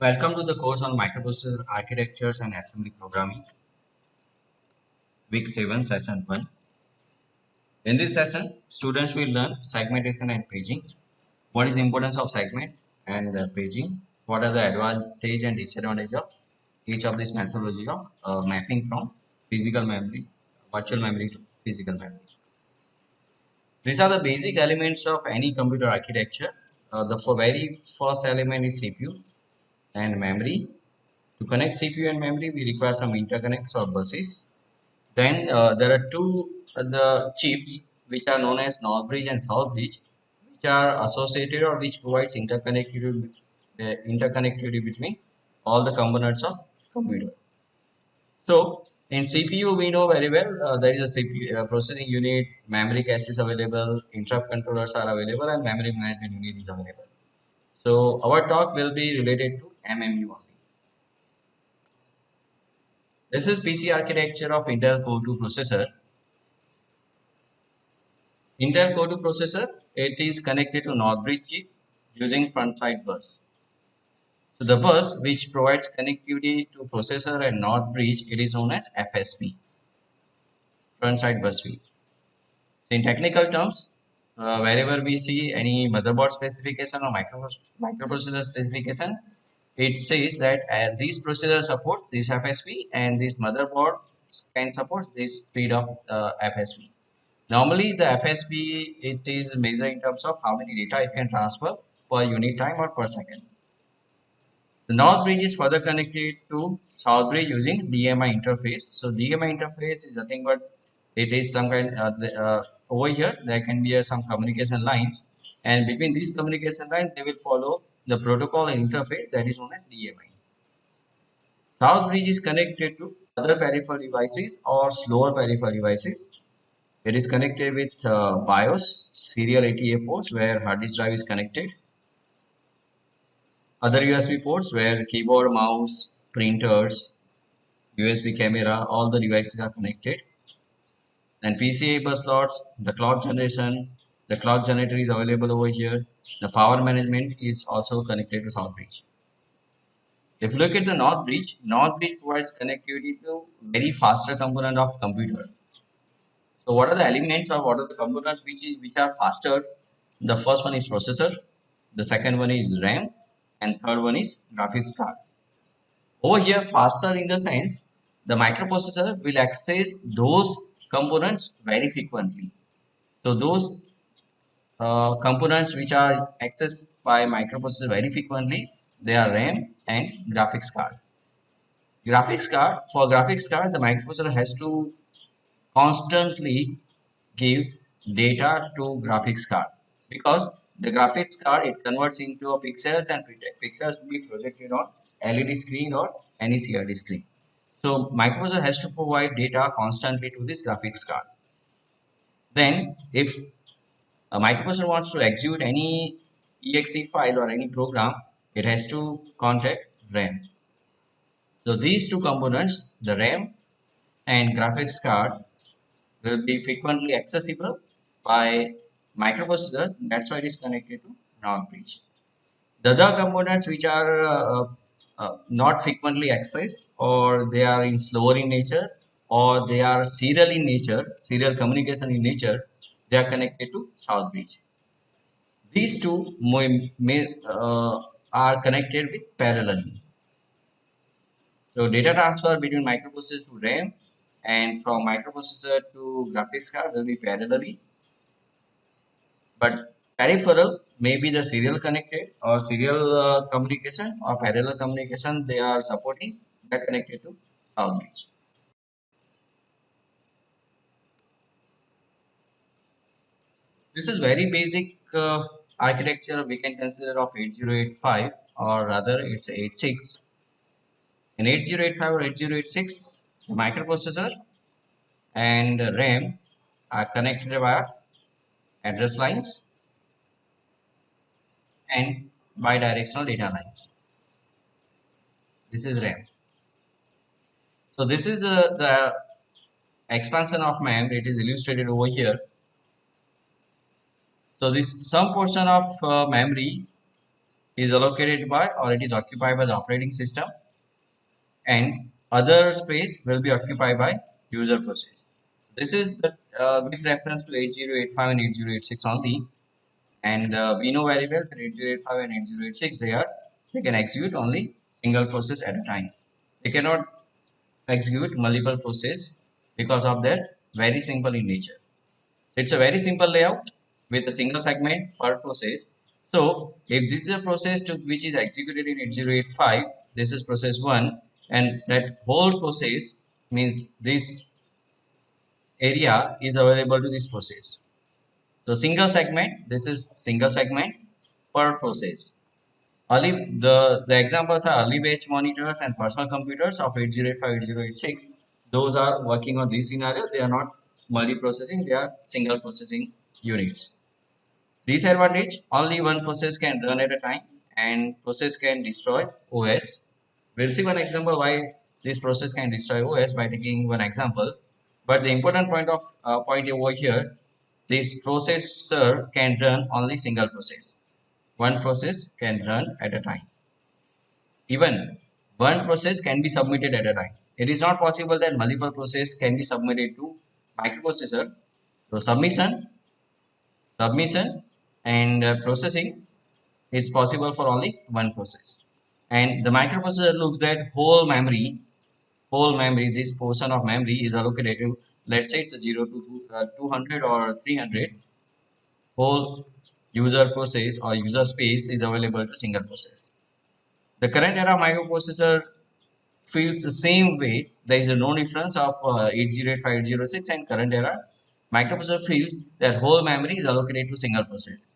Welcome to the course on microprocessor architectures and assembly programming, week 7, session 1. In this session, students will learn segmentation and paging. What is the importance of segment and paging? What are the advantage and disadvantage of each of this methodology of mapping from physical memory, virtual memory to physical memory. These are the basic elements of any computer architecture. The very first element is CPU and memory. To connect CPU and memory, we require some interconnects or buses. Then there are the chips which are known as North Bridge and South Bridge, which are associated or which provides interconnectivity between all the components of computer. So in CPU we know very well there is a CPU processing unit, memory cache is available, interrupt controllers are available, and memory management unit is available. So our talk will be related to MMU only. This is PC architecture of Intel Core 2 processor. Intel Core 2 processor, it is connected to North Bridge chip using front side bus. So the bus which provides connectivity to processor and North Bridge, it is known as FSB, front side bus fee. So in technical terms, wherever we see any motherboard specification or microprocessor specification, it says that this processor supports this FSB and this motherboard can support this speed of FSB. Normally, the FSB it is measured in terms of how many data it can transfer per unit time or per second. The North Bridge is further connected to South Bridge using DMI interface. So DMI interface is nothing but it is some kind over here there can be some communication lines, and between these communication lines they will follow the protocol and interface that is known as DMI. South Bridge is connected to other peripheral devices or slower peripheral devices. It is connected with BIOS, serial ATA ports where hard disk drive is connected. Other USB ports where keyboard, mouse, printers, USB camera, all the devices are connected. And PCI bus slots, the clock generation, the clock generator is available over here. The power management is also connected to South Bridge. If you look at the North Bridge provides connectivity to very faster component of computer. So what are the elements or what are the components which are faster? The first one is processor, the second one is RAM, and third one is graphics card. Over here, faster in the sense the microprocessor will access those components very frequently. So those components which are accessed by microprocessor very frequently, they are RAM and graphics card. For graphics card, the microprocessor has to constantly give data to graphics card because the graphics card it converts into a pixels and pixels will be projected on LED screen or any CRT screen. So microprocessor has to provide data constantly to this graphics card. Then if a microprocessor wants to execute any exe file or any program, it has to contact RAM. So these two components, the RAM and graphics card, will be frequently accessible by microprocessor. That's why it is connected to North Bridge. The other components which are not frequently accessed or they are in slower in nature or they are serial in nature, serial communication in nature, they are connected to South Bridge. These two are connected with parallelly. So data transfer between microprocessor to RAM and from microprocessor to graphics card will be parallelly, but peripheral may be the serial connected or serial communication or parallel communication they are supporting, they are connected to South Bridge. This is very basic architecture we can consider of 8085 or rather it's 86. In 8085 or 8086, the microprocessor and RAM are connected via address lines and bidirectional data lines. This is RAM. So this is the expansion of memory. It is illustrated over here. So this some portion of memory is allocated by or it is occupied by the operating system, and other space will be occupied by user process. This is the with reference to 8085 and 8086 only, and we know very well that 8085 and 8086 they can execute only single process at a time. They cannot execute multiple process because of their very simple in nature. It's a very simple layout with a single segment per process. So if this is a process to which is executed in 8085, this is process 1, and that whole process means this area is available to this process. So single segment, this is single segment per process. Early, the examples are early batch monitors and personal computers of 8085, 8086. Those are working on this scenario. They are not multi-processing, they are single processing units. Disadvantage, only one process can run at a time and process can destroy OS. We'll see one example why this process can destroy OS by taking one example. But the important point over here, this processor can run only single process. One process can run at a time. Even one process can be submitted at a time. It is not possible that multiple processes can be submitted to microprocessor. So submission and processing is possible for only one process. And the microprocessor looks at whole memory, this portion of memory is allocated to, let's say it's a 0 to 200 or 300, whole user process or user space is available to single process. The current era microprocessor feels the same way. There is no difference of 8085, 806 and current era. Microprocessor feels that whole memory is allocated to single process.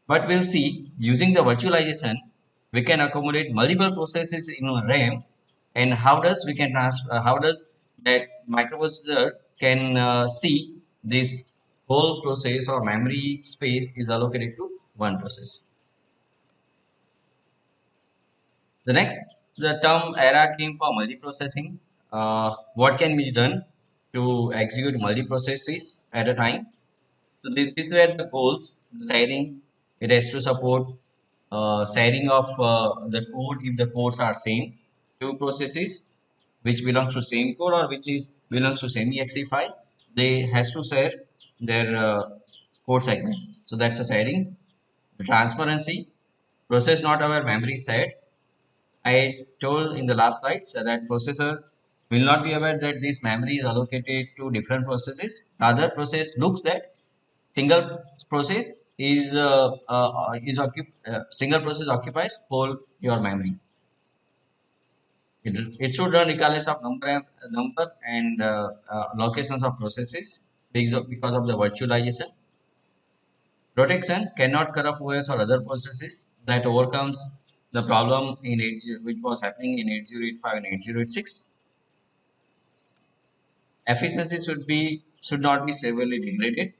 But we'll see using the virtualization, we can accommodate multiple processes in RAM, and how does that microprocessor can see this whole process or memory space is allocated to one process. The next, the term era came for multiprocessing. What can be done to execute multiprocesses at a time? So these were the goals. The sharing, it has to support sharing of the code if the codes are same. Two processes which belongs to same code or which is belongs to same exe file, they has to share their code segment. So that's the sharing. The transparency, process not aware memory shared. I told in the last slides that processor will not be aware that this memory is allocated to different processes. Other process looks at single process single process occupies whole your memory. It should run regardless of number and locations of processes because of the virtualization. Protection cannot corrupt OS or other processes. That overcomes the problem in which was happening in 8085 and 8086. Efficiency should not be severely degraded.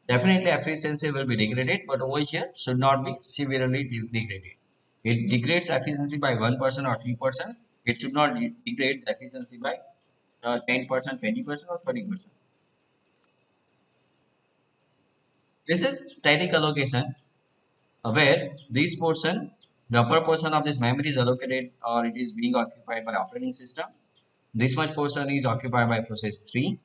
Definitely efficiency will be degraded, but over here should not be severely degraded. It degrades efficiency by 1% or 3%. It should not degrade the efficiency by 10%, 20% or 30%. This is static allocation where this portion, the upper portion of this memory is allocated or it is being occupied by operating system. This much portion is occupied by process 3.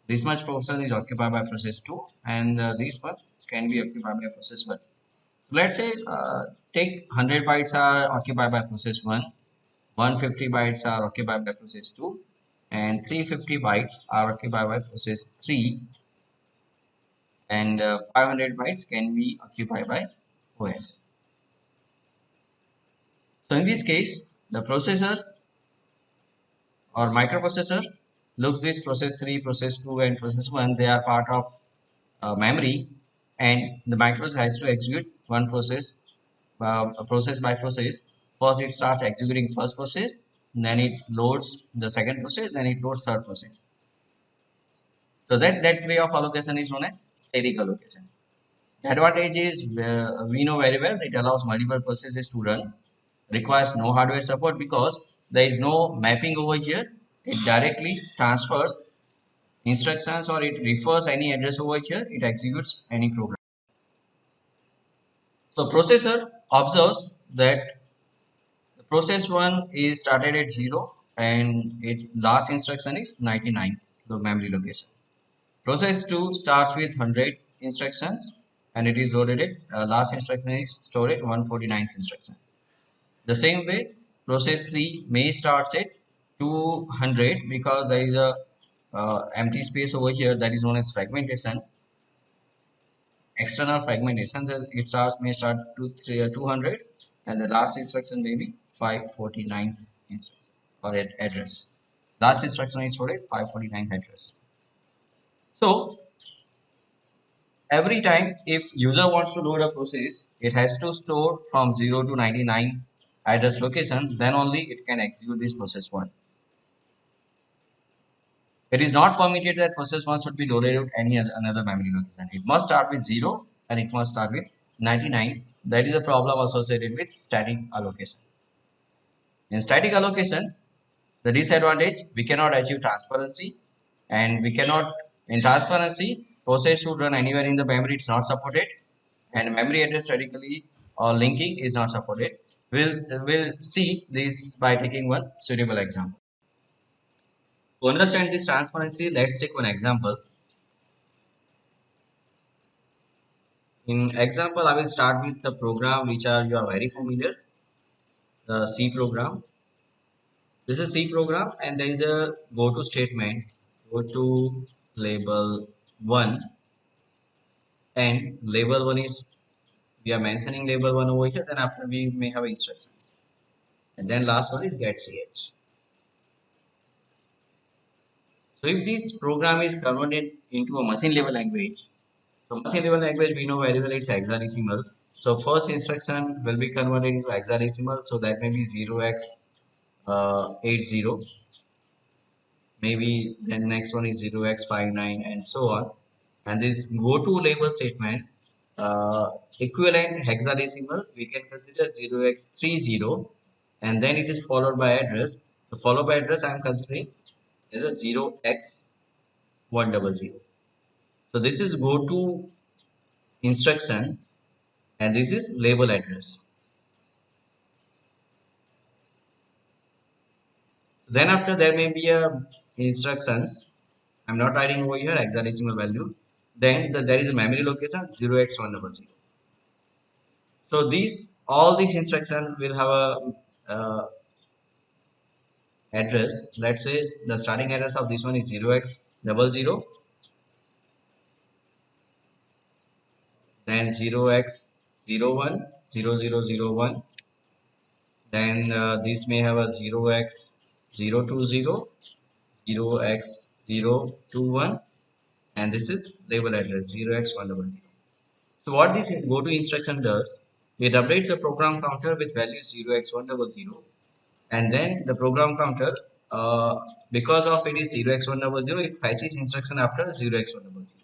This much portion is occupied by process 2 and this one can be occupied by process 1. So let's say take 100 bytes are occupied by process 1, 150 bytes are occupied by process 2 and 350 bytes are occupied by process 3 and 500 bytes can be occupied by OS. So in this case, the processor or microprocessor looks this process 3, process 2 and process 1, they are part of memory, and the microprocessor has to execute one process, process by process. First it starts executing first process, then it loads the second process, then it loads third process. So that way of allocation is known as static allocation. The advantage is we know very well it allows multiple processes to run, requires no hardware support because there is no mapping over here. It directly transfers instructions or it refers any address over here, it executes any program. So processor observes that the process 1 is started at 0 and its last instruction is 99th the memory location. Process 2 starts with 100 instructions and it is loaded at last instruction is stored at 149th instruction. The same way, process 3 may start at 200 because there is a empty space over here that is known as fragmentation. External fragmentation, so it starts may start to 200 and the last instruction may be 549th instruction or address. Last instruction is stored at 549th address. So every time if user wants to load a process, it has to store from 0 to 99 address location, then only it can execute this process 1. It is not permitted that process 1 should be loaded at any other, another memory location. It must start with 0 and it must start with 99. That is a problem associated with static allocation. In static allocation, the disadvantage, we cannot achieve transparency and we cannot, in transparency, process should run anywhere in the memory, it's not supported, and memory address statically or linking is not supported. We'll see this by taking one suitable example. To understand this transparency, let's take one example. In example, I will start with the program which you are very familiar, the C program. This is C program and there is a go to statement, go to label 1 and label 1 is, we are mentioning label 1 over here, then after we may have instructions. And then last one is get ch. So if this program is converted into a machine level language, so machine level language we know very well it's hexadecimal. So first instruction will be converted into hexadecimal, so that may be 0x80, maybe then next one is 0x59 and so on. And this go to label statement, equivalent hexadecimal we can consider 0x30 and then it is followed by address. The followed by address I am considering is a 0x100. So this is go to instruction and this is label address. Then after there may be a instructions. I'm not writing over here hexadecimal value. Then there is a memory location 0x100. So these all these instructions will have a address. Let's say the starting address of this one is 0x00, then 0x01, 0001. Then this may have a 0x020, 0x021, and this is label address 0x100. So what this go to instruction does, it updates the program counter with value 0x100, and then the program counter, because of it is 0x100, it fetches instruction after 0x100.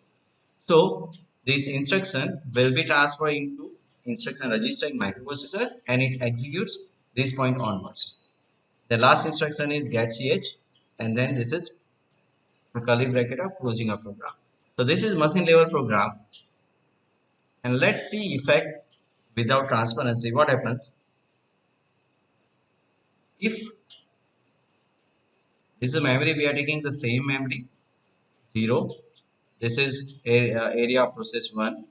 So this instruction will be transferred into instruction register in microprocessor and it executes this point onwards. The last instruction is get ch and then this is a curly bracket of closing a program. So this is machine level program and let's see effect without transparency. What happens if this is a memory, we are taking the same memory 0. This is area of process 1.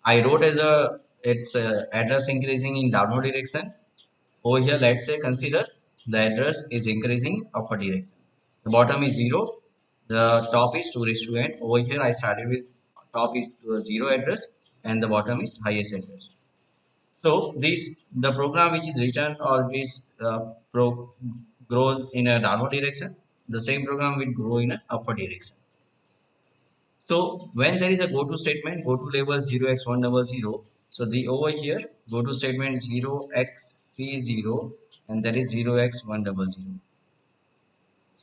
I wrote as a its address increasing in downward direction. Over here, let's say consider the address is increasing upward direction. The bottom is 0. The top is 2 raised to n. Over here, I started with top is to a 0 address and the bottom is highest address. So this the program which is written or is grow in a downward direction. The same program will grow in a upward direction. So when there is a go to statement, go to label 0x100. So the over here go to statement 0x30 and that is 0x100.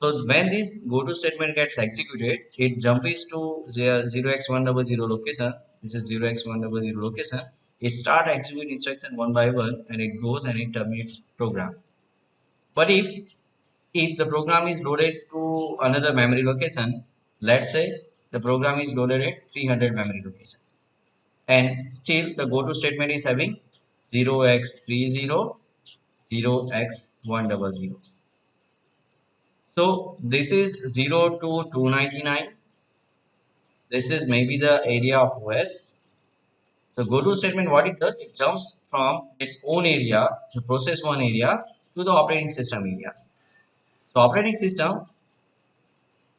So when this go to statement gets executed, it jumps to 0x100 location. This is 0x100 location. It start execute instruction one by one and it goes and it terminates program. But if the program is loaded to another memory location, let's say the program is loaded at 300 memory location and still the go to statement is having 0x30 0x100. So this is 0 to 299. This is maybe the area of OS. So go to statement, what it does, it jumps from its own area, the process one area, to the operating system area. So operating system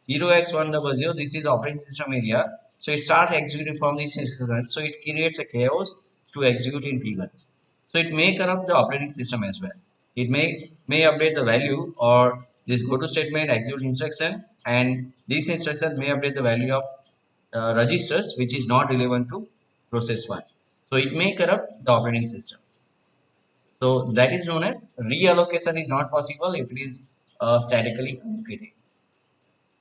0x100, this is operating system area. So it starts executing from this instruction. So it creates a chaos to execute in P1. So it may corrupt the operating system as well. It may update the value or this go to statement execute instruction, and this instruction may update the value of registers which is not relevant to process 1. So it may corrupt the operating system. So that is known as reallocation is not possible if it is statically allocated.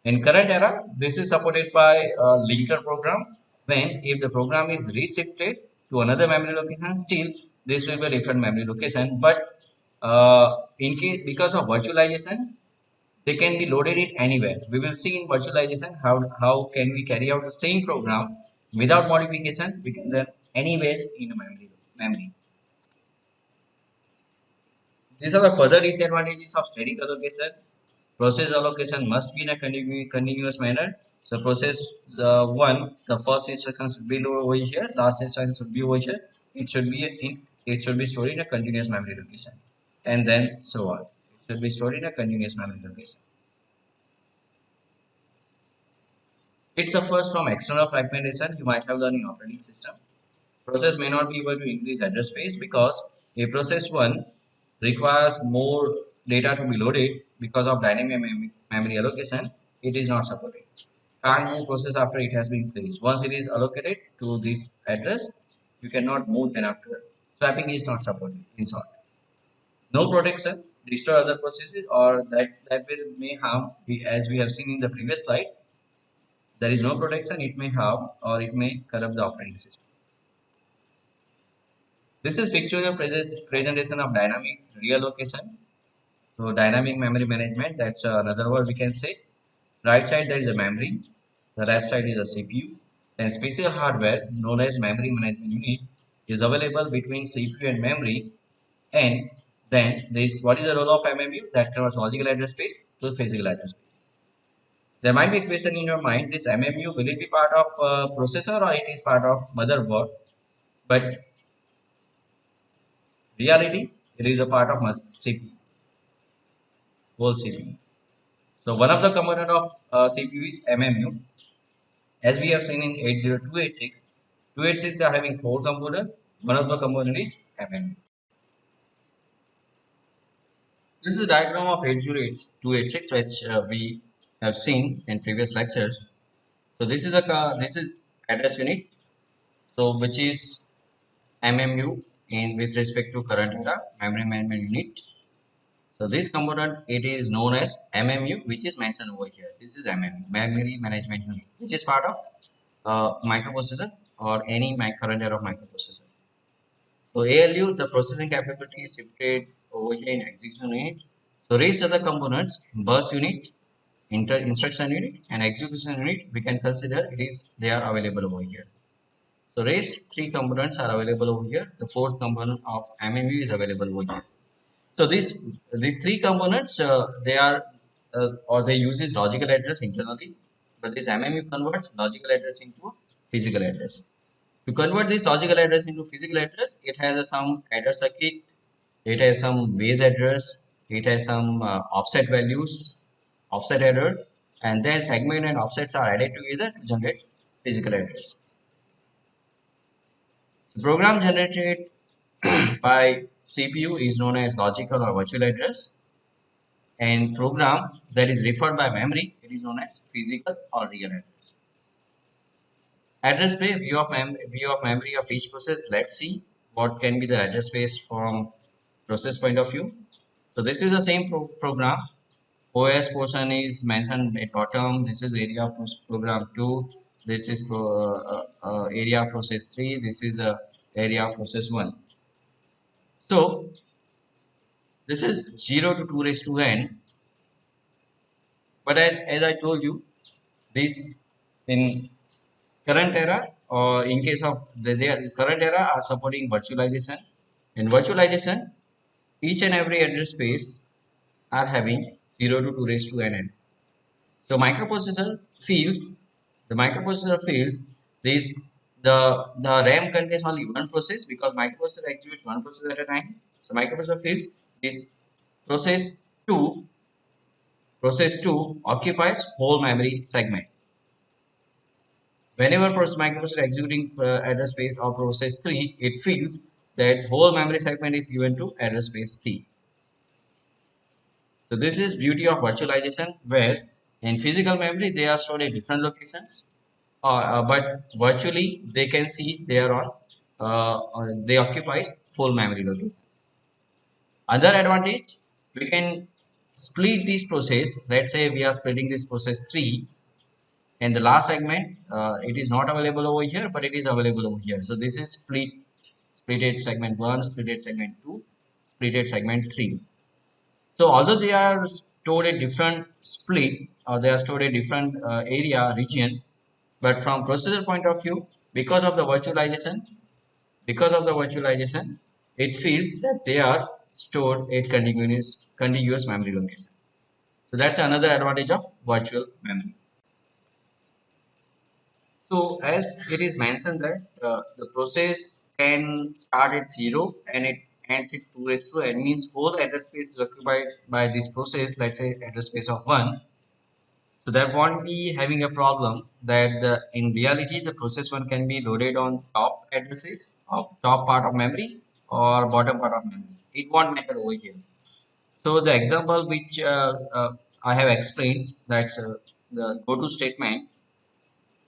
In current era, this is supported by a linker program. When if the program is reshifted to another memory location, still this will be a different memory location. But in case because of virtualization, they can be loaded it anywhere. We will see in virtualization how can we carry out the same program without modification. We can run anywhere in a memory. These are the further disadvantages of static allocation. Process allocation must be in a continuous manner. So process 1, the first instruction should be over here, last instruction should be over here. It should be stored in a continuous memory location, and then so on. It should be stored in a continuous memory location. It suffers from external fragmentation. You might have learned in operating system. Process may not be able to increase address space because a process 1 requires more data to be loaded because of dynamic memory allocation. It is not supported. Can't move process after it has been placed. Once it is allocated to this address, you cannot move then after. Swapping is not supported, in short. No protection, destroy other processes, or that will may harm, as we have seen in the previous slide. There is no protection, it may harm or it may corrupt the operating system. This is pictorial presentation of dynamic reallocation. So dynamic memory management, that's another word we can say. Right side there is a memory, the left side is a CPU. Then special hardware known as memory management unit is available between CPU and memory. And then this, what is the role of MMU? That converts logical address space to physical address space. There might be a question in your mind, this MMU, will it be part of processor or it is part of motherboard? But reality, it is a part of CPU, whole CPU. So one of the component of CPU is MMU. As we have seen in 80286, 286 are having 4 components. One of the component is MMU. This is a diagram of 80286 which we have seen in previous lectures. So this is address unit. So which is MMU in with respect to current era memory management unit. So this component, it is known as MMU, which is mentioned over here. This is MMU, memory management unit, which is part of microprocessor or any current era of microprocessor. So ALU, the processing capability is shifted over here in execution unit. So rest other components, bus unit, instruction unit, and execution unit, we can consider they are available over here. So rest 3 components are available over here. The 4th component of MMU is available over here. So these 3 components, they are or they uses logical address internally, but this MMU converts logical address into physical address. To convert this logical address into physical address, it has some adder circuit, it has some base address, it has some offset values, offset adder, and then segment and offsets are added together to generate physical address. The program generated by CPU is known as logical or virtual address, and program that is referred by memory, it is known as physical or real address. Address space, view of memory of each process. Let's see what can be the address space from process point of view. So this is the same program. OS portion is mentioned at bottom. This is area of program 2. This is area of process 3. This is area of process 1. So this is 0 to 2 raised to n. But as I told you, this in current era, or in case of the current era are supporting virtualization. In virtualization, each and every address space are having 0 to 2 raised to n. So microprocessor feels this the RAM contains only one process because microprocessor executes one process at a time. So microprocessor feels this process 2 process 2 occupies whole memory segment. Whenever microprocessor executing address space of process 3, it feels that whole memory segment is given to address space 3. So this is beauty of virtualization, where in physical memory they are stored at different locations, but virtually they can see they are on they occupies full memory location. Other advantage, we can split this process. Let's say we are splitting this process 3, and the last segment it is not available over here, but it is available over here. So this is splitted segment 1, splitted segment 2, splitted segment 3. So although they are stored at different split, or they are stored at different area region, but from processor point of view, because of the virtualization, it feels that they are stored at contiguous memory location. So that's another advantage of virtual memory. So as it is mentioned that the process can start at 0 and it ends at 2 raised to n, means whole address space is occupied by this process, let's say address space of 1. So that won't be having a problem that in reality the process 1 can be loaded on top addresses of top part of memory or bottom part of memory. It won't matter over here. So the example which I have explained, that's the go to statement.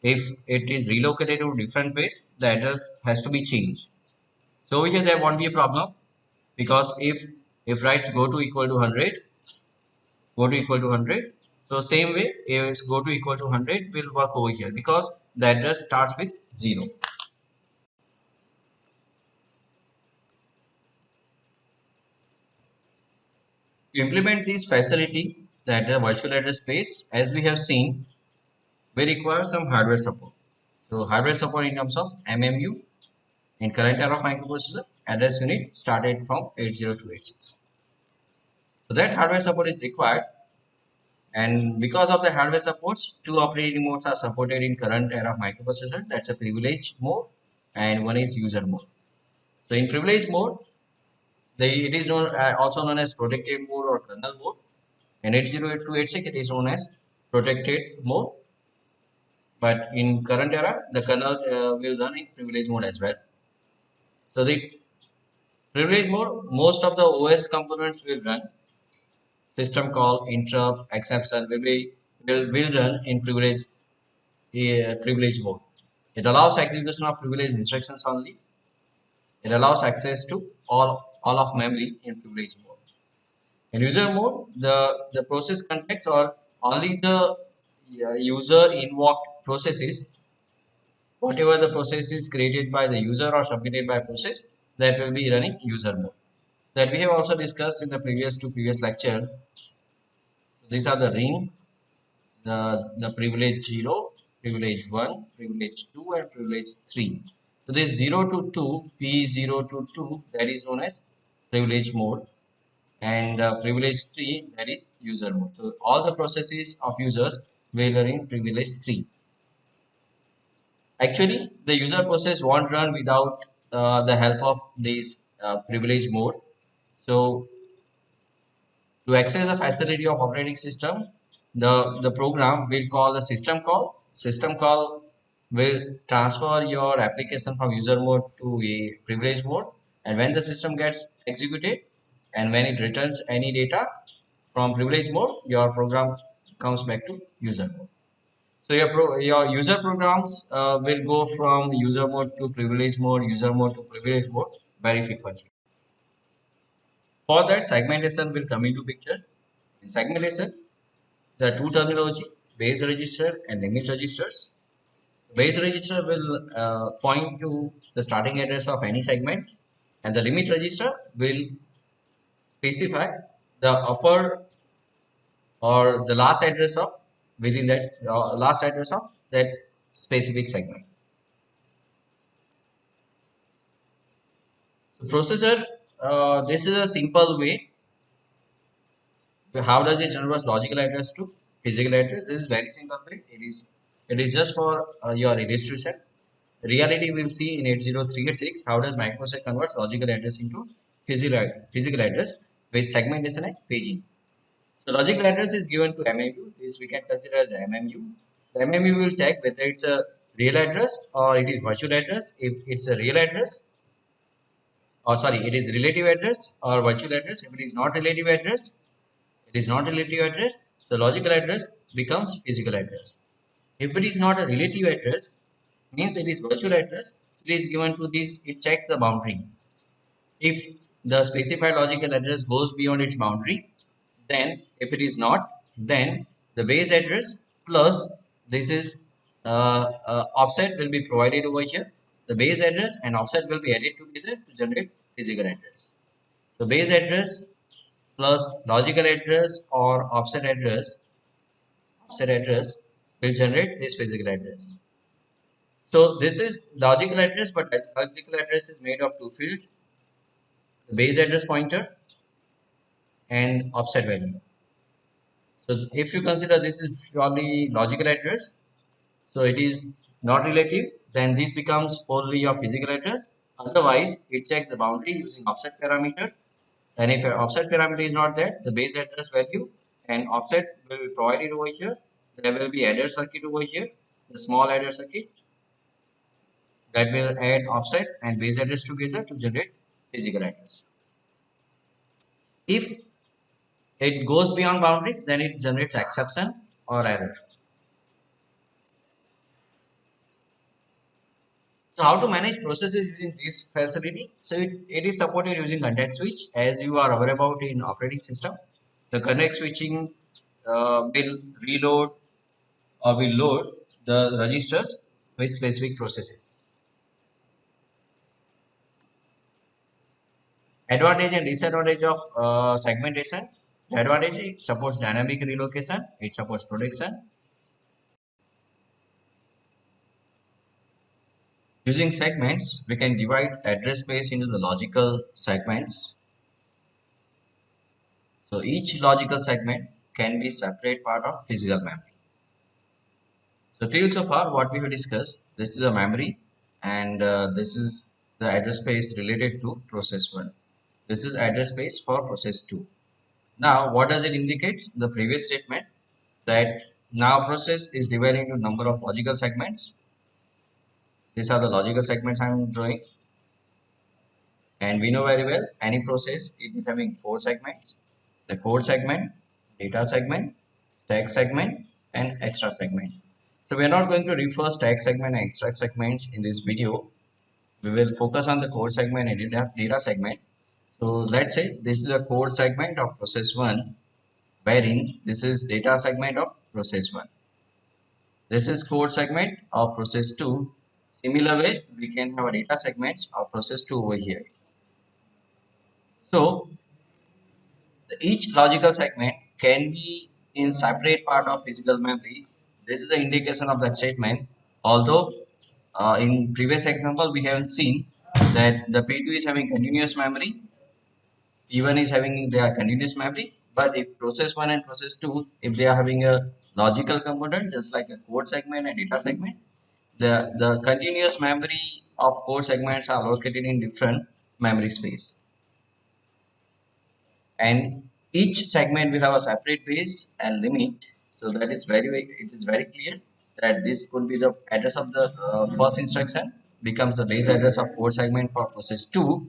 If it is relocated to different place, the address has to be changed. So over here there won't be a problem, because if writes go to equal to 100, go to equal to 100, so same way if go to equal to 100 will work over here because the address starts with 0. To implement this facility, that the virtual address space, as we have seen, we require some hardware support. So hardware support in terms of MMU. In current era of microprocessor, address unit started from 80286. So that hardware support is required, and because of the hardware supports, two operating modes are supported in current era of microprocessor. That's a privilege mode and one is user mode. So in privilege mode, it is also known as protected mode or kernel mode. In 80286, it is known as protected mode. But in current era, the kernel will run in privilege mode as well. So the privilege mode, most of the OS components will run. System call, interrupt, exception will run in privilege mode. It allows execution of privileged instructions only. It allows access to all of memory in privilege mode. In user mode, the process context or only the user invoked processes, whatever the process is created by the user or submitted by process, that will be running user mode. That we have also discussed in the previous lecture. So these are the ring, the privilege 0, privilege 1, privilege 2, and privilege 3. So this 0 to 2, P0 to 2, that is known as privilege mode, and privilege 3, that is user mode. So all the processes of users will run in privilege 3. Actually, the user process won't run without the help of this privilege mode. So to access the facility of operating system, the program will call a system call. System call will transfer your application from user mode to a privilege mode. And when the system gets executed and when it returns any data from privilege mode, your program comes back to user mode. So your user programs will go from user mode to privilege mode, user mode to privilege mode very frequently. For that, segmentation will come into picture. In segmentation, there are two terminology: base register and limit registers. Base register will point to the starting address of any segment, and the limit register will specify the upper or the last address of within that last address of that specific segment. The processor, this is a simple way. How does it convert logical address to physical address? This is very simple way. It is just for your illustration. Reality we'll see in 80386 how does microprocessor converts logical address into physical address with segmentation and paging. So logical address is given to MMU. This we can consider as MMU. The MMU will check whether it's a real address or it is virtual address. If it's a real address, or sorry, it is relative address or virtual address. If it is not relative address, it is not relative address. So logical address becomes physical address. If it is not a relative address, means it is virtual address. So it is given to this. It checks the boundary. If the specified logical address goes beyond its boundary, then if it is not, then the base address plus this is offset will be provided over here. The base address and offset will be added together to generate physical address. So base address plus logical address or offset address will generate this physical address. So this is logical address, but logical address is made of two fields: the base address pointer and offset value. So if you consider this is purely logical address, so it is not relative, then this becomes only a physical address. Otherwise, it checks the boundary using offset parameter. And if your offset parameter is not there, the base address value and offset will be provided over here. There will be adder circuit over here, the small adder circuit that will add offset and base address together to generate physical address. If it goes beyond boundary, then it generates exception or error. So how to manage processes using this facility? So it is supported using context switch, as you are aware about in operating system. The context switching will reload or will load the registers with specific processes. Advantage and disadvantage of segmentation. The advantage, it supports dynamic relocation, it supports protection. Using segments, we can divide address space into the logical segments. So each logical segment can be separate part of physical memory. So till so far what we have discussed, this is a memory and this is the address space related to process 1. This is address space for process 2. Now what does it indicate? The previous statement that now process is divided into number of logical segments. These are the logical segments I am drawing. And we know very well any process it is having 4 segments: the code segment, data segment, stack segment, and extra segment. So we are not going to refer stack segment and extra segments in this video. We will focus on the code segment and data segment. So let's say this is a code segment of process 1, wherein this is data segment of process 1. This is code segment of process 2. Similar way, we can have a data segments of process 2 over here. So each logical segment can be in separate part of physical memory. This is the indication of that statement. Although in previous example we haven't seen that the P2 is having continuous memory, P1 is having their continuous memory. But if process 1 and process 2, if they are having a logical component just like a code segment and data segment, the continuous memory of code segments are located in different memory space. And each segment will have a separate base and limit. So that is it is very clear that this could be the address of the first instruction becomes the base address of code segment for process 2,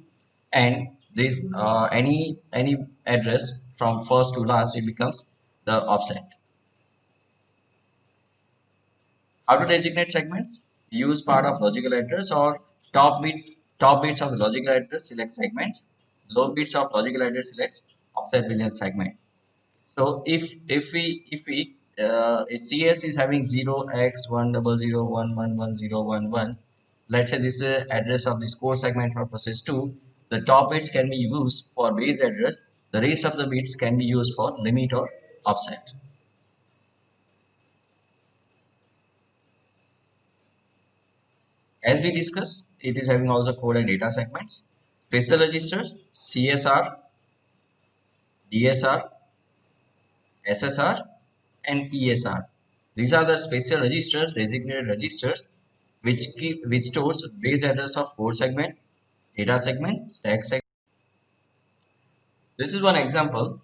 and this any address from first to last, it becomes the offset. How to designate segments? Use part of logical address or top bits of the logical address select segments, low bits of logical address selects offset within segment. So if CS is having 0x1001111, let's say this is the address of this core segment for process 2, the top bits can be used for base address, the rest of the bits can be used for limit or offset. As we discussed, it is having also code and data segments. special registers CSR, DSR, SSR, and ESR. These are the special registers, designated registers, which stores base address of code segment, data segment, stack segment. This is one example.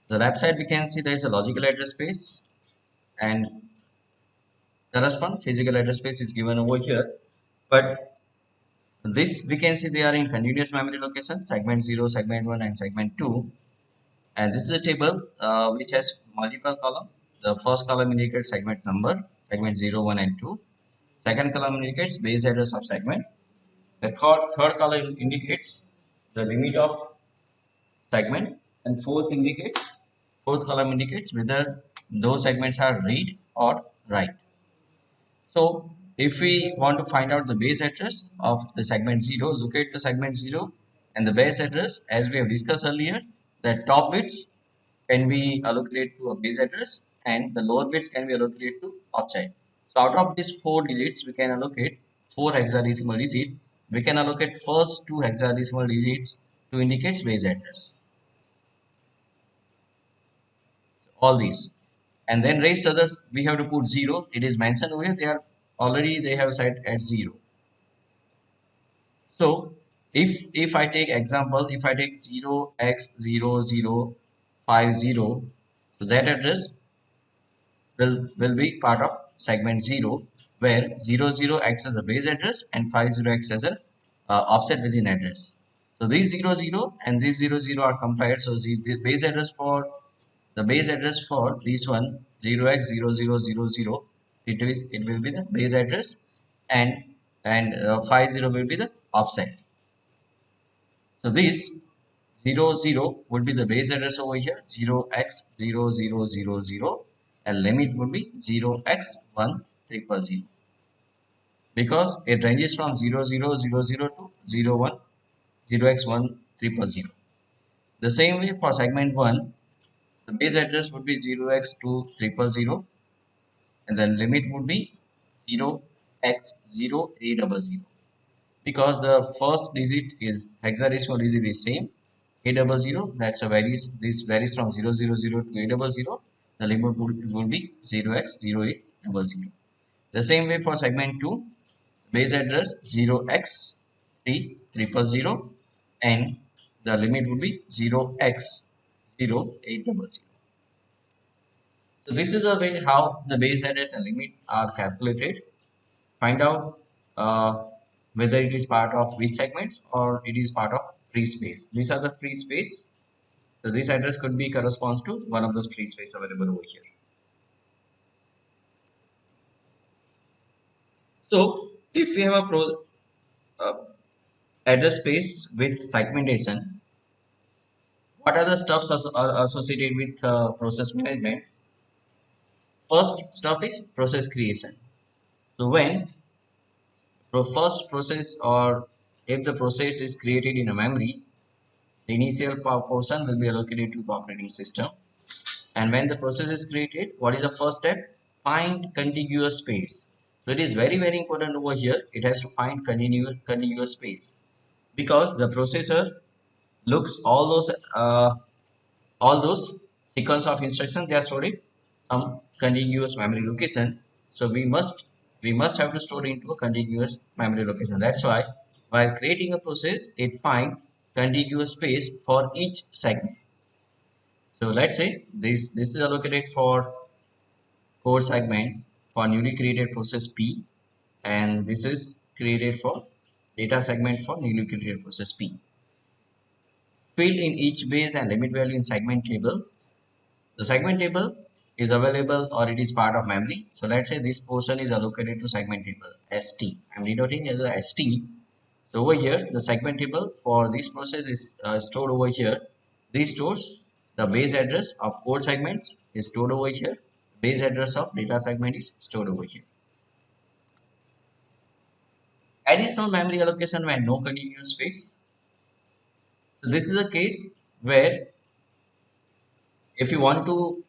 The left side we can see there is a logical address space, and correspond physical address space is given over here. But this we can see they are in continuous memory location, segment 0, segment 1, and segment 2. And this is a table which has multiple column. The first column indicates segment number, segment 0, 1, and 2. Second column indicates base address of segment. The third column indicates the limit of segment, and fourth column indicates whether those segments are read or write. So if we want to find out the base address of the segment 0, locate the segment 0 and the base address. As we have discussed earlier, the top bits can be allocated to a base address and the lower bits can be allocated to outside. So out of these 4 digits, we can allocate 4 hexadecimal digits. We can allocate first 2 hexadecimal digits to indicate base address. All these. And then rest others, we have to put 0. It is mentioned over here, they have set at 0. So if I take example, if I take 0x0050, so that address will be part of segment 0, where 00 acts as a base address and 50 acts as a offset within address. So these 00 and these 00 are compared. So the base address for this one 0x0000, it will be the base address, and 50 will be the offset. So this 00 would be the base address over here, 0x0000, and limit would be 0x1000, because it ranges from 0000 to 01 0x1000. The same way for segment 1, the base address would be 0x2000, and then limit would be 0x0800, because the first digit is hexadecimal digit is same, 800. This varies from 000 to 800. The limit would be 0x0800. The same way for segment 2, base address 0x3000, and the limit would be 0x0800. So this is the way how the base address and limit are calculated. Find out whether it is part of which segments or it is part of free space. These are the free space. So this address could be corresponds to one of those free space available over here. So if we have a address space with segmentation, what are the stuffs are associated with process management? First stuff is process creation. So when first process, or if the process is created in a memory, the initial portion will be allocated to the operating system. And when the process is created, what is the first step? Find contiguous space. So it is very important over here. It has to find contiguous space, because the processor looks all those sequence of instructions, they are stored in some contiguous memory location. So we must have to store into a contiguous memory location. That's why while creating a process, it find contiguous space for each segment. So let's say this is allocated for code segment for newly created process P, and this is created for data segment for newly created process P. Fill in each base and limit value in segment table. The segment table is available, or it is part of memory. So let's say this portion is allocated to segment table ST. I'm denoting as a ST. So over here, the segment table for this process is stored over here. This stores the base address of code segments is stored over here. Base address of data segment is stored over here. Additional memory allocation when no continuous space. So this is a case where if you want to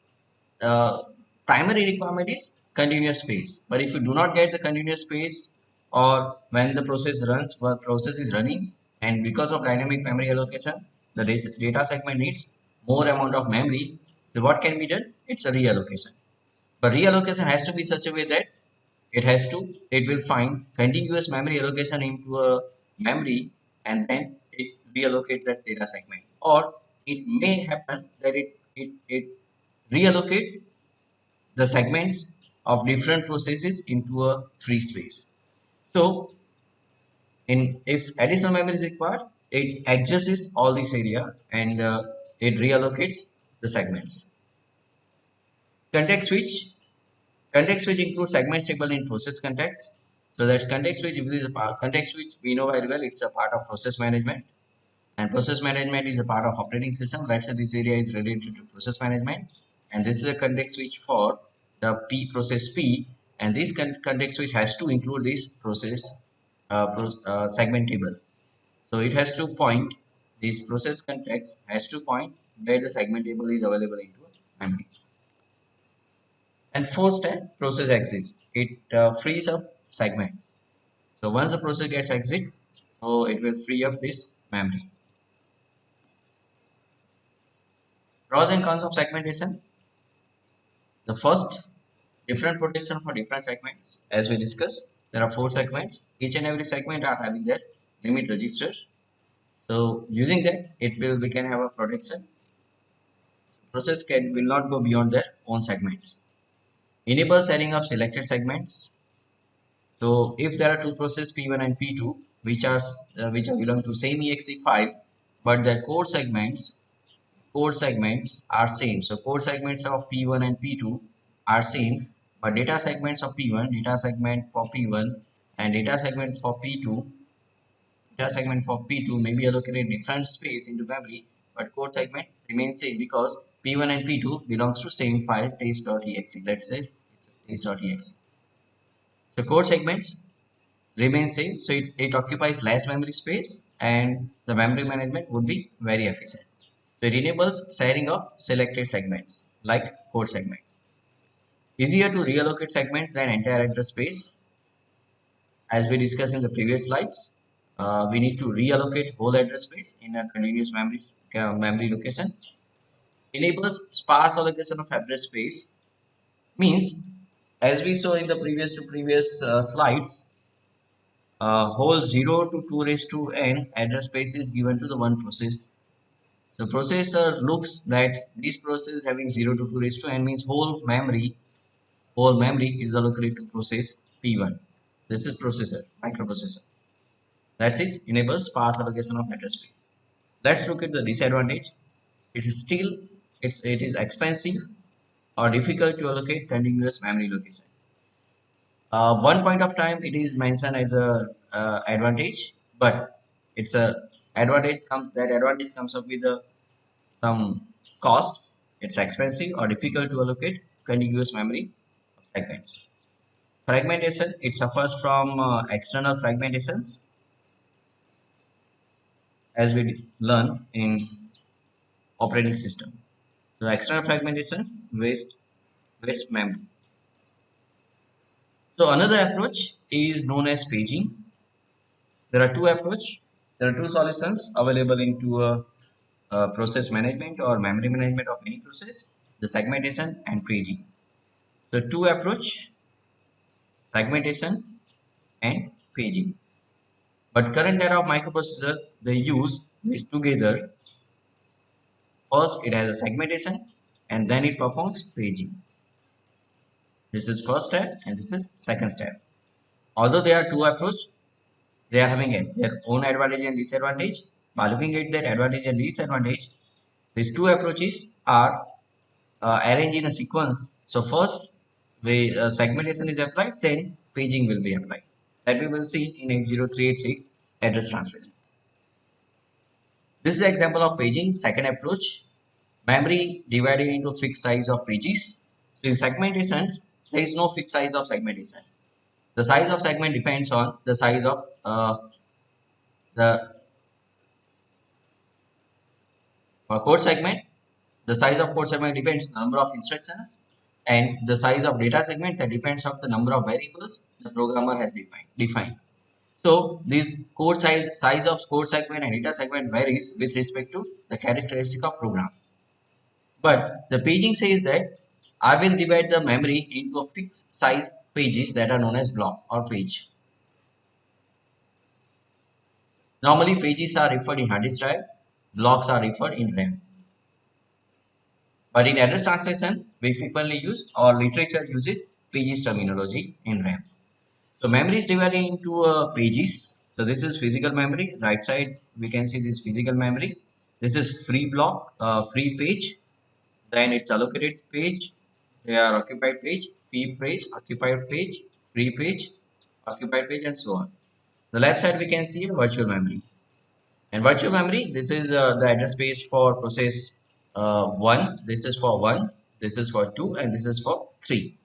primary requirement is continuous space, but if you do not get the continuous space, or when the process is running, and because of dynamic memory allocation, the data segment needs more amount of memory. So what can be done? It's a reallocation. But reallocation has to be such a way that it will find contiguous memory allocation into a memory, and then it reallocates that data segment. Or it may happen that it reallocate the segments of different processes into a free space. So in if additional memory is required, it adjusts all this area, and it reallocates the segments. Context switch. Context switch includes segment stable in process context. So that's context switch. If this is a part, context switch, we know very well it's a part of process management, and process management is a part of operating system. Let's say this area is related to process management, and this is a context switch for the P process P, and this context switch has to include this process segment table. So it has to point, this process context has to point where the segment table is available into memory. And fourth step, process exit. It frees up segments. So once the process gets exit, so it will free up this memory. Pros and cons of segmentation. The first, different protection for different segments. As we discussed, there are 4 segments. Each and every segment are having their limit registers. So using that, we can have a protection. Process will not go beyond their own segments. Enable setting of selected segments. So if there are two processes P1 and P2 which are belong to same exe file, but their code segments are same. So code segments of P1 and P2 are same, but data segments of P1, data segment for P1 and data segment for P2 may be allocated different space into memory, but code segment remains same because P1 and P2 belongs to same file test.exe. Let's say it's test.exe. The code segments remain same, so it occupies less memory space and the memory management would be very efficient. So it enables sharing of selected segments like code segments. Easier to reallocate segments than entire address space. As we discussed in the previous slides, we need to reallocate whole address space in a continuous memory location. Enables sparse allocation of address space, means as we saw in the previous slides, whole 0 to 2 raised to n address space is given to the one process. The processor looks that this process having 0 to 2 raised to n means whole memory is allocated to process P1. This is processor, microprocessor. That's it, enables sparse allocation of address space. Let's look at the disadvantage. It is still it is expensive or difficult to allocate continuous memory location. One point of time it is mentioned as a advantage, but it's a advantage comes up with some cost. It's expensive or difficult to allocate contiguous memory of segments. Fragmentation, it suffers from external fragmentations, as we learn in operating system. So external fragmentation waste memory. So another approach is known as paging. There are two solutions available into process management or memory management of any process: the segmentation and paging. So two approach: segmentation and paging. But current era of microprocessor, they use these together. First, it has a segmentation, and then it performs paging. This is first step, and this is second step. Although there are two approach, they are having their own advantage and disadvantage. By looking at their advantage and disadvantage, these two approaches are arranged in a sequence. So first, segmentation is applied, then paging will be applied. That we will see in 80386 address translation. This is an example of paging, second approach. Memory divided into fixed size of pages. So in segmentations, there is no fixed size of segmentation. The size of segment depends on the size of the code segment. The size of code segment depends on the number of instructions, and the size of data segment that depends on the number of variables the programmer has defined. So this code size of code segment and data segment varies with respect to the characteristic of program. But the paging says that I will divide the memory into a fixed size pages that are known as block or page. Normally pages are referred in hard disk drive, blocks are referred in RAM. But in address translation, we frequently use or literature uses pages terminology in RAM. So memory is divided into pages. So this is physical memory. Right side we can see this physical memory. This is free block, free page. Then it's allocated page. They are occupied page, free page, occupied page, free page, occupied page, and so on. The left side we can see a virtual memory. And virtual memory, this is the address space for process 1. This is for 1. This is for 2, and this is for 3.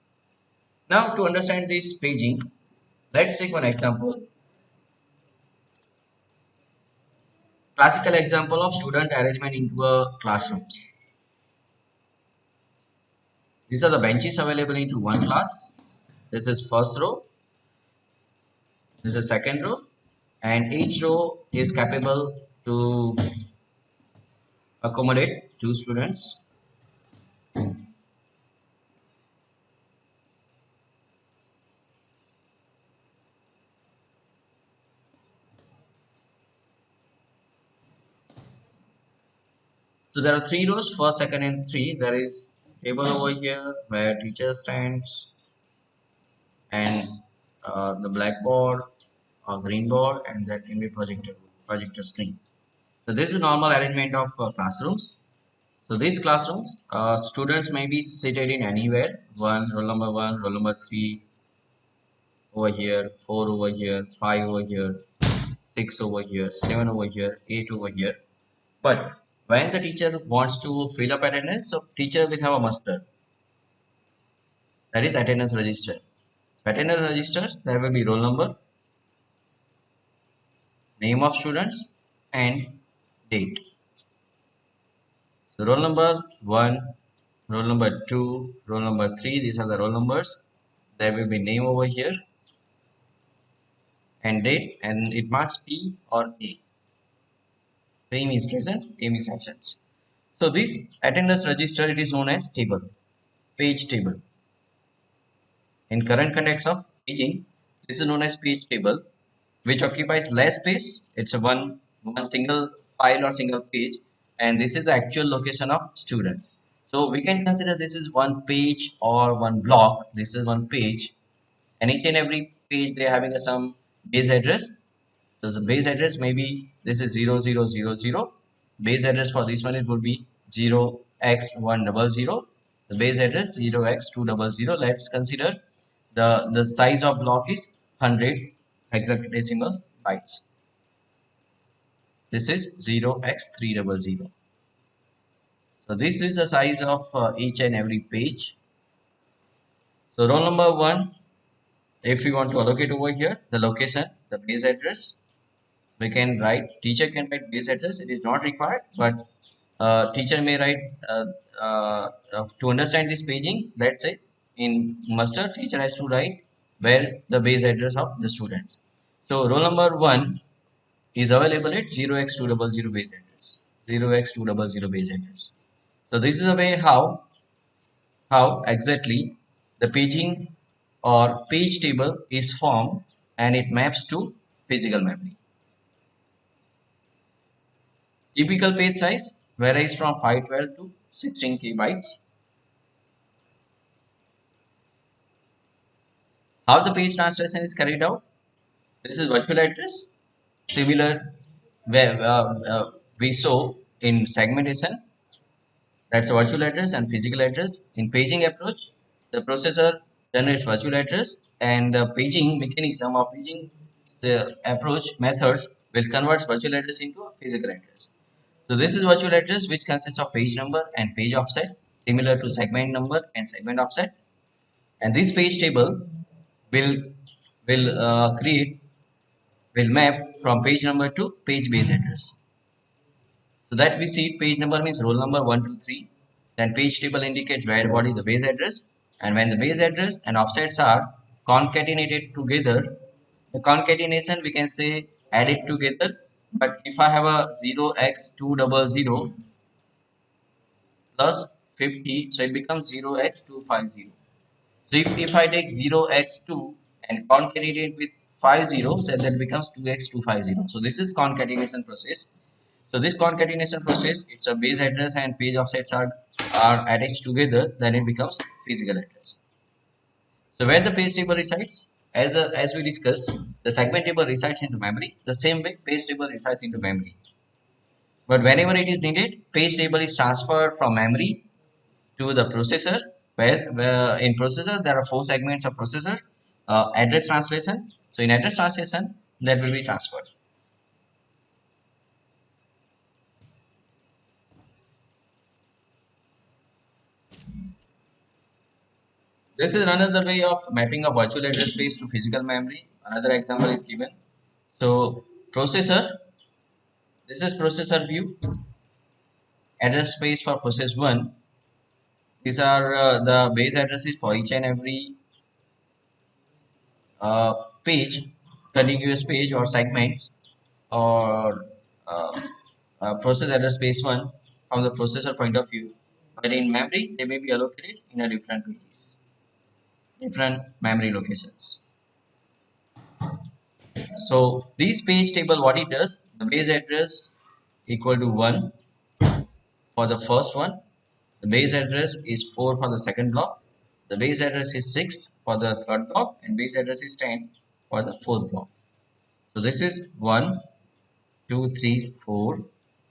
Now to understand this paging, let's take one example. Classical example of student arrangement into a classrooms. These are the benches available into one class. This is first row. This is second row, and each row is capable to accommodate 2 students. So there are 3 rows, first, second, and 3. There is table over here where teacher stands, and the blackboard or green board, and there can be projector screen. So this is normal arrangement of classrooms. So these classrooms, students may be seated in anywhere. One, roll number 3 over here, 4 over here, 5 over here, 6 over here, 7 over here, 8 over here. But when the teacher wants to fill up attendance, so teacher will have a muster, that is attendance register. Attendance registers, there will be roll number, name of students, and date. So roll number 1, roll number 2, roll number 3, these are the roll numbers. There will be name over here and date, and it marks P or A. P means present, A means absent. So this attendance register, it is known as table, page table. In current context of paging, this is known as page table, which occupies less space. It's a one single file or single page, and this is the actual location of student. So we can consider this is one page or one block. This is one page, and each and every page they are having some base address. So the base address maybe this is 0000. Base address for this one it would be 0x100. The base address 0x200. Let's consider the size of block is 100 hexadecimal bytes. This is 0x300. So this is the size of each and every page. So roll number 1, if we want to allocate over here the location, the base address, we can write, teacher can write base address. It is not required, but teacher may write to understand this paging. Let's say in muster, teacher has to write where the base address of the students. So roll number 1 is available at 0x200 base address. 0x200 base address. So this is a way how exactly the paging or page table is formed, and it maps to physical memory. Typical page size varies from 512 to 16K bytes. How the page translation is carried out? This is virtual address, similar where we saw in segmentation. That's a virtual address and physical address. In paging approach, the processor generates virtual address, and the paging mechanism or paging approach methods will convert virtual address into a physical address. So this is virtual address which consists of page number and page offset, similar to segment number and segment offset. And this page table will will map from page number to page base address. So that we see page number means roll number 1, 2, 3. Then page table indicates where what is the base address, and when the base address and offsets are concatenated together, The concatenation we can say add it together. But if I have a 0x200 plus 50, so it becomes 0x250. So if I take 0x2 and concatenate it with 5 zeros, then that becomes 2x250. So this is concatenation process. So this concatenation process, it's a base address and page offsets are attached together, then it becomes physical address. So where the page table resides, as we discussed, the segment table resides into memory. The same way page table resides into memory. But whenever it is needed, page table is transferred from memory to the processor, where in processor there are four segments of processor. Address translation. So in address translation, that will be transferred. This is another way of mapping a virtual address space to physical memory. Another example is given. So processor, this is processor view, address space for process 1. These are the base addresses for each and every uh, page, contiguous page or segments, or uh, process address space 1 from the processor point of view. But in memory, they may be allocated in a different ways, different memory locations. So this page table, what it does, the base address equal to 1 for the first one. The base address is 4 for the second block. The base address is 6 for the third block, and base address is 10 for the fourth block. So this is 1, 2, 3, 4,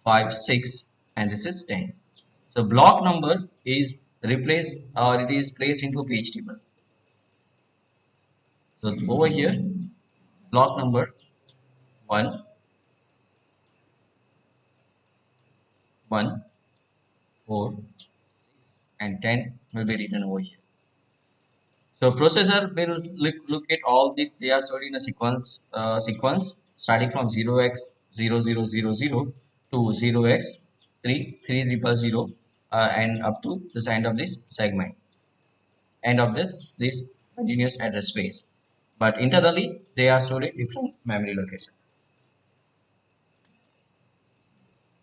5, 6, and this is 10. So block number is replaced, or it is placed into page table. So over here, block number 1, 1, 4, 6, and 10 will be written over here. So processor will look at all these. They are stored in a sequence starting from 0x0000 to 0x30000 and up to this end of this segment, end of this continuous address space. But internally they are stored in different memory locations.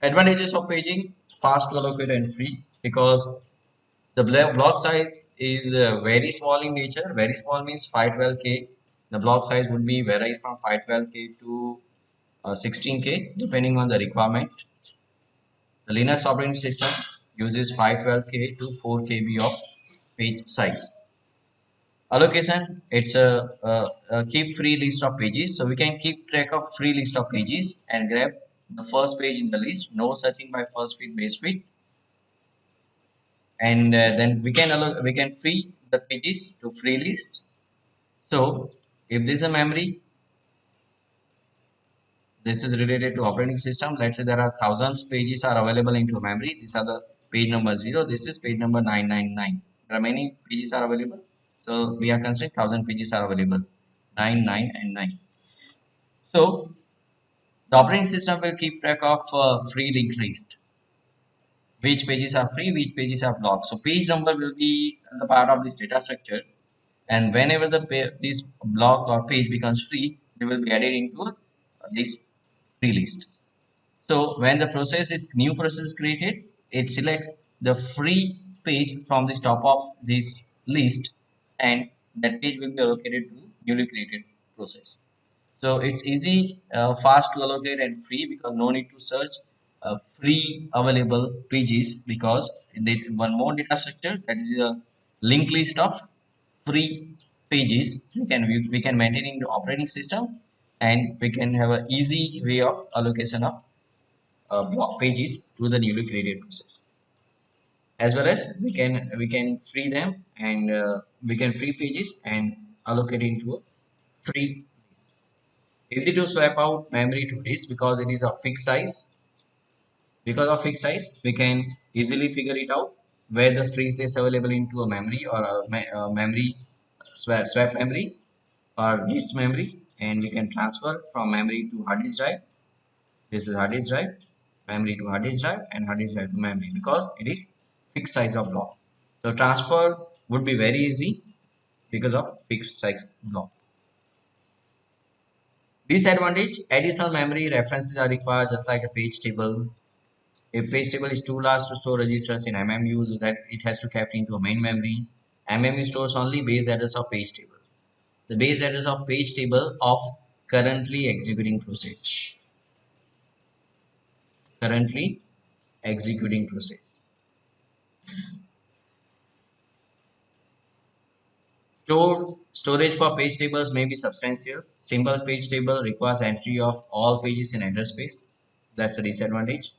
Advantages of paging: fast to allocate and free, because the block size is very small in nature. Very small means 512K. The block size would be vary from 512K to 16K depending on the requirement. The Linux operating system uses 512K to 4KB of page size. Allocation, it's a keep free list of pages. So we can keep track of free list of pages and grab the first page in the list. No searching by first feed base feed. And then we can free the pages to free list. So if this is a memory, this is related to operating system. Let's say there are thousands pages are available into memory. These are the page number 0. This is page number 999. There are many pages are available. So we are considering 1000 pages are available. 9, 9 and 9. So the operating system will keep track of free linked list. Which pages are free, which pages are blocked. So page number will be the part of this data structure, and whenever this block or page becomes free, we will be added into this free list. So when the new process is created, it selects the free page from the top of this list, and that page will be allocated to newly created process. So it's easy, fast to allocate and free, because no need to search free available pages, because they one more data structure, that is a linked list of free pages we can maintain in the operating system, and we can have an easy way of allocation of block pages to the newly created process. As well as we can free them, and we can free pages and allocate into a free. Easy to swap out memory to disk because it is a fixed size. Because of fixed size, we can easily figure it out where the free space available into a memory, or a memory swap memory or disk memory, and we can transfer from memory to hard disk drive. This is hard disk drive, memory to hard disk drive, and hard disk drive to memory, because it is fixed size of block. So transfer would be very easy because of fixed size block. Disadvantage, additional memory references are required just like a page table. If page table is too large to store registers in MMU, so that it has to kept into a main memory. MMU stores only base address of page table. The base address of page table of currently executing process. Currently executing process. Storage for page tables may be substantial. Simple page table requires entry of all pages in address space. That's a disadvantage.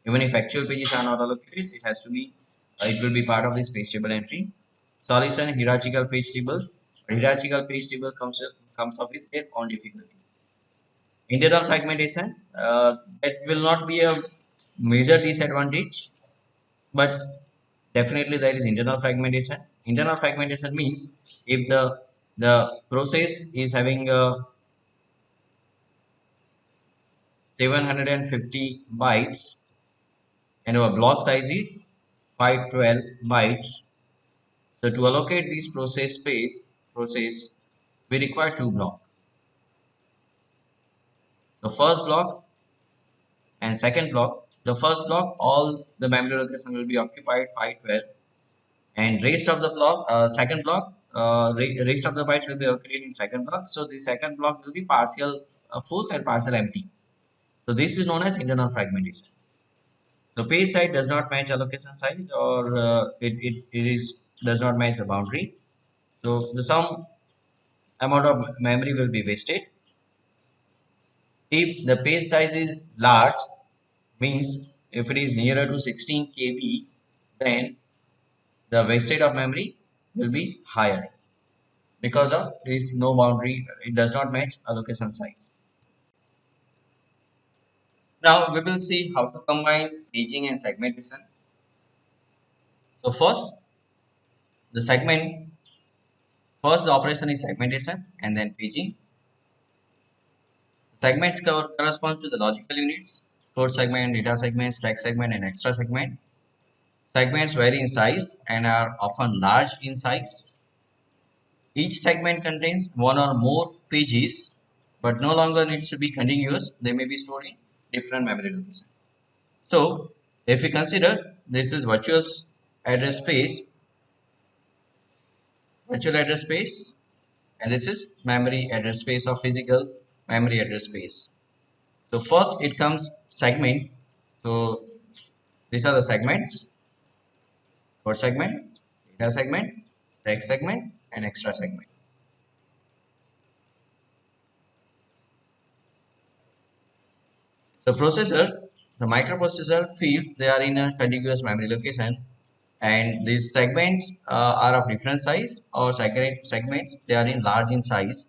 Even if actual pages are not allocated, it will be part of this page table entry. Solution, hierarchical page tables. Hierarchical page table comes up with their own difficulty. Internal fragmentation, that will not be a major disadvantage, but definitely there is internal fragmentation. Internal fragmentation means if the process is having a 750 bytes and our block size is 512 bytes. So to allocate this process, we require two blocks. So first block and second block. The first block, all the memory location will be occupied 512, and rest of the block, second block, rest of the bytes will be located in second block. So the second block will be partial full and partial empty. So this is known as internal fragmentation. So page size does not match allocation size, or it is does not match the boundary. So the some amount of memory will be wasted. If the page size is large, means if it is nearer to 16 KB, then the wastage of memory will be higher because of there is no boundary, it does not match allocation size. Now we will see how to combine paging and segmentation. So the segment first the operation is segmentation and then paging. Segments corresponds to the logical units: code segment, data segment, stack segment, and extra segment. Segments vary in size and are often large in size. Each segment contains one or more pages, but no longer needs to be continuous. They may be stored in different memory locations. So, if we consider this is address space, virtual address space, and this is memory address space or physical memory address space. So first it comes segment. So these are the segments: code segment, data segment, stack segment, and extra segment. The processor, the microprocessor feels they are in a contiguous memory location, and these segments are of different size, or segments they are in large in size.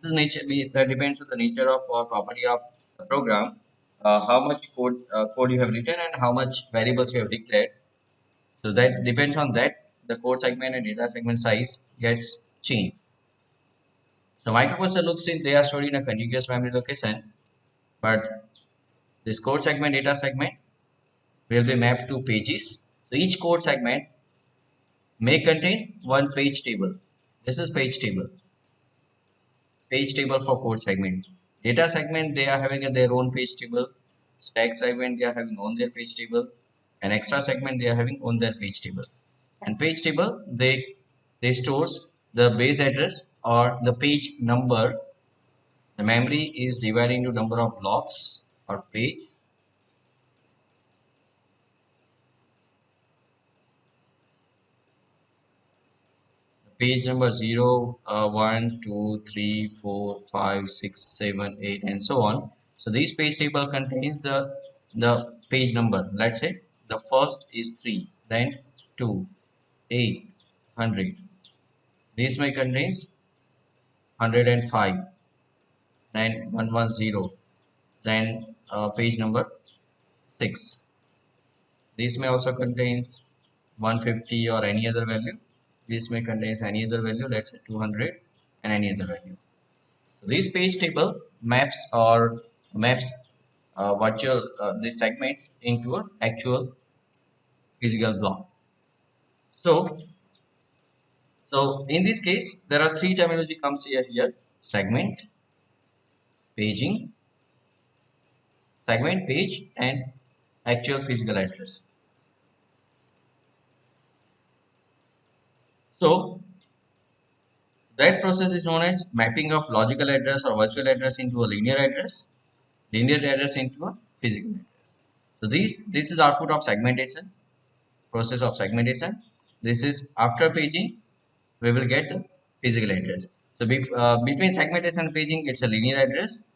This is that depends on the nature of or property of the program, how much code you have written and how much variables you have declared. So that depends on that the code segment and data segment size gets changed. So microprocessor looks in they are stored in a contiguous memory location, but this code segment data segment will be mapped to pages. So each code segment may contain one page table. This is page table for code segment. Data segment they are having their own page table. Stack segment they are having on their page table, and extra segment they are having on their page table. And page table they stores the base address or the page number. The memory is divided into number of blocks or page. Page number 0, 1, 2, 3, 4, 5, 6, 7, 8, and so on. So this page table contains the page number. Let's say the first is 3, then 2, 8, 100. This may contains 105, then 110, then page number 6. This may also contains 150 or any other value. This may contains any other value, let's say 200 and any other value. This page table maps virtual these segments into an actual physical block. So in this case, there are three terminology comes here: segment, paging, segment page, and actual physical address. So that process is known as mapping of logical address or virtual address into a linear address into a physical address. So this is output of segmentation, process of segmentation. This is after paging, we will get the physical address. So between segmentation and paging, it's a linear address.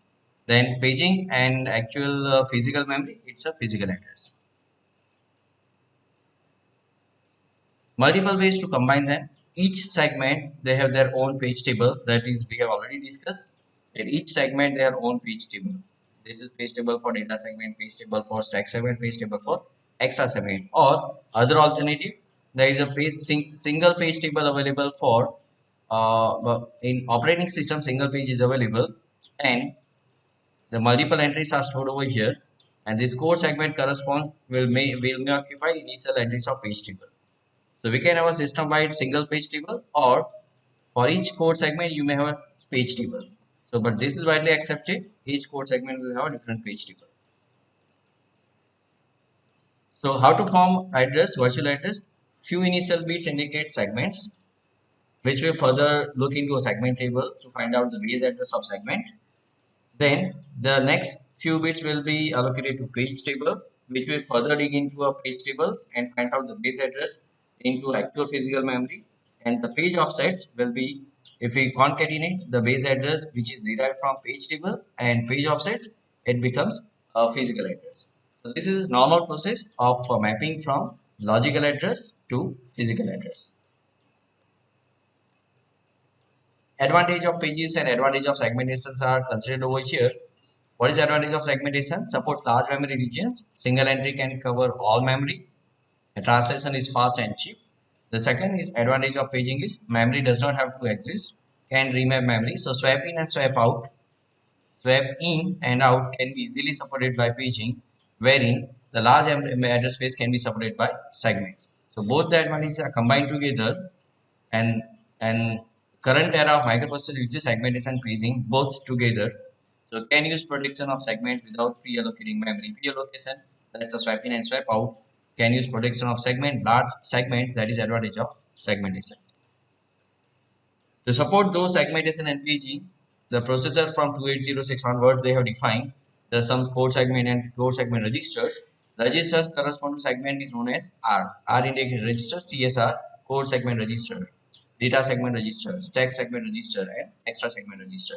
Then paging and actual physical memory, it's a physical address. Multiple ways to combine them. Each segment, they have their own page table, that is we have already discussed. In each segment their own page table. This is page table for data segment, page table for stack segment, page table for extra segment. Or other alternative, there is a single page table available for in operating system. Single page is available, and the multiple entries are stored over here, and this code segment correspond will may occupy initial entries of page table. So we can have a system-wide single page table, or for each code segment you may have a page table. So, but this is widely accepted. Each code segment will have a different page table. So, how to form address, virtual address? Few initial bits indicate segments, which will further look into a segment table to find out the base address of segment. Then the next few bits will be allocated to page table, which will further dig into a page tables and find out the base address into actual physical memory. And the page offsets will be, if we concatenate the base address which is derived from page table and page offsets, it becomes a physical address. So this is normal process of mapping from logical address to physical address. Advantage of pages and advantage of segmentations are considered over here. What is the advantage of segmentation? Supports large memory regions. Single entry can cover all memory. The translation is fast and cheap. The second is advantage of paging is memory does not have to exist. Can remap memory. So swap in and swap in and out can be easily supported by paging, wherein the large address space can be supported by segments. So both the advantages are combined together, and and current era of microprocessor uses segmentation paging both together. So can use prediction of segments without pre-allocating memory. Pre-allocation, that's a swap in and swap out. Can use prediction of large segments, that is advantage of segmentation. To support those segmentation and paging, the processor from 2806 onwards, they have defined the some code segment and code segment registers. Registers correspond to segment is known as R. R indicates register, CSR, code segment register, data segment register, stack segment register, and extra segment register.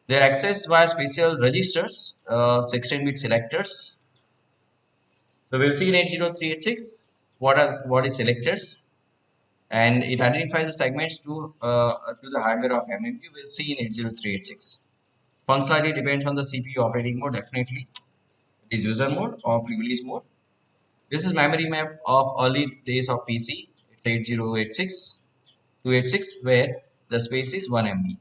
They are accessed via special registers, 16-bit selectors. So we'll see in 80386 what is selectors, and it identifies the segments to the hardware of MMU. We'll see in 80386. Functionality depends on the CPU operating mode. Definitely, it is user mode or privilege mode. This is memory map of early days of PC. It's 8086 286, where the space is 1 MB.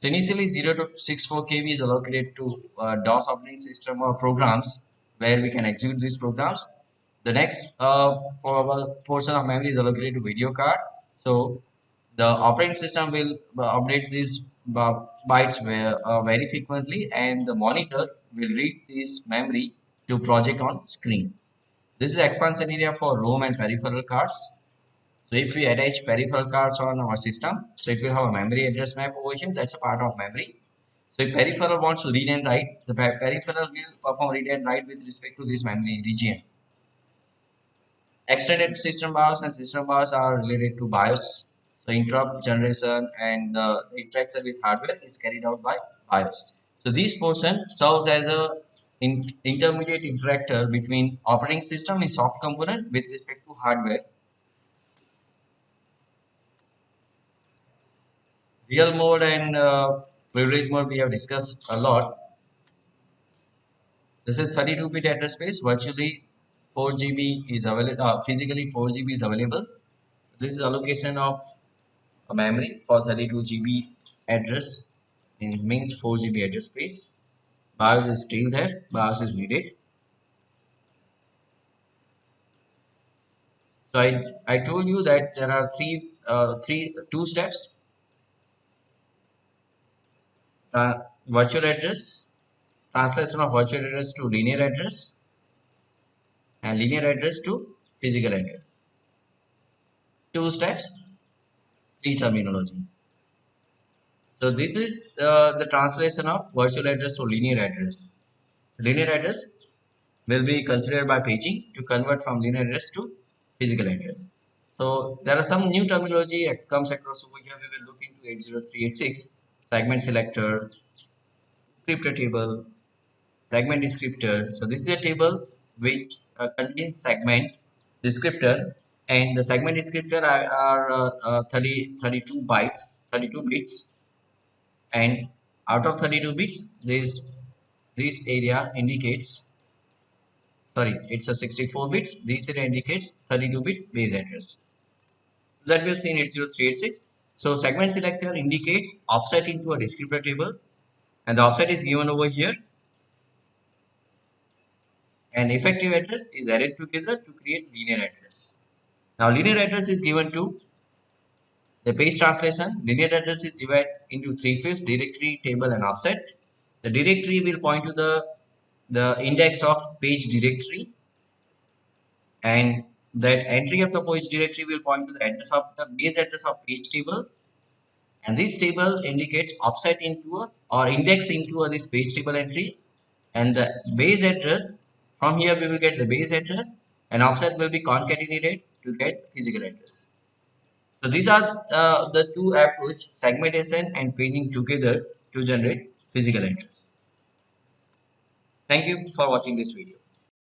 So initially 0 to 64 KB is allocated to DOS operating system or programs where we can execute these programs. The next portion of memory is allocated to video card. So the operating system will update these bytes very frequently, and the monitor will read this memory to project on screen. This is expansion area for ROM and peripheral cards. So if we attach peripheral cards on our system, so it will have a memory address map over here. That's a part of memory. So if peripheral wants to read and write, the peripheral will perform read and write with respect to this memory region. Extended system BIOS and system BIOS are related to BIOS. So interrupt generation and the interaction with hardware is carried out by BIOS. So this portion serves as a intermediate interactor between operating system in soft component with respect to hardware. Real mode and privilege mode we have discussed a lot. This is 32-bit address space. Virtually 4 GB is available. Physically 4 GB is available. This is allocation of a memory for 32 GB address. It means 4 GB address space. BIOS is still there. BIOS is needed. So I told you that there are two steps. virtual address, translation of virtual address to linear address, and linear address to physical address. 2 steps, 3 terminology. So this is the translation of virtual address to linear address. Linear address will be considered by paging to convert from linear address to physical address. So there are some new terminology that comes across over here. We will look into 80386, segment selector, descriptor table, segment descriptor. So this is a table which contains segment descriptor, and the segment descriptor are 32 bytes, 32 bits, and out of 32 bits, this area indicates, sorry, it's a 64 bits. This area indicates 32-bit base address. That we'll see in 80386. So segment selector indicates offset into a descriptor table, and the offset is given over here, and effective address is added together to create linear address. Now linear address is given to the page translation. Linear address is divided into 3 fields: directory, table, and offset. The directory will point to the index of page directory, and that entry of the page directory will point to the address of the base address of page table, and this table indicates offset into a, or index into this page table entry, and the base address, from here we will get the base address, and offset will be concatenated to get physical address. So these are the two approach, segmentation and paging together to generate physical address. Thank you for watching this video.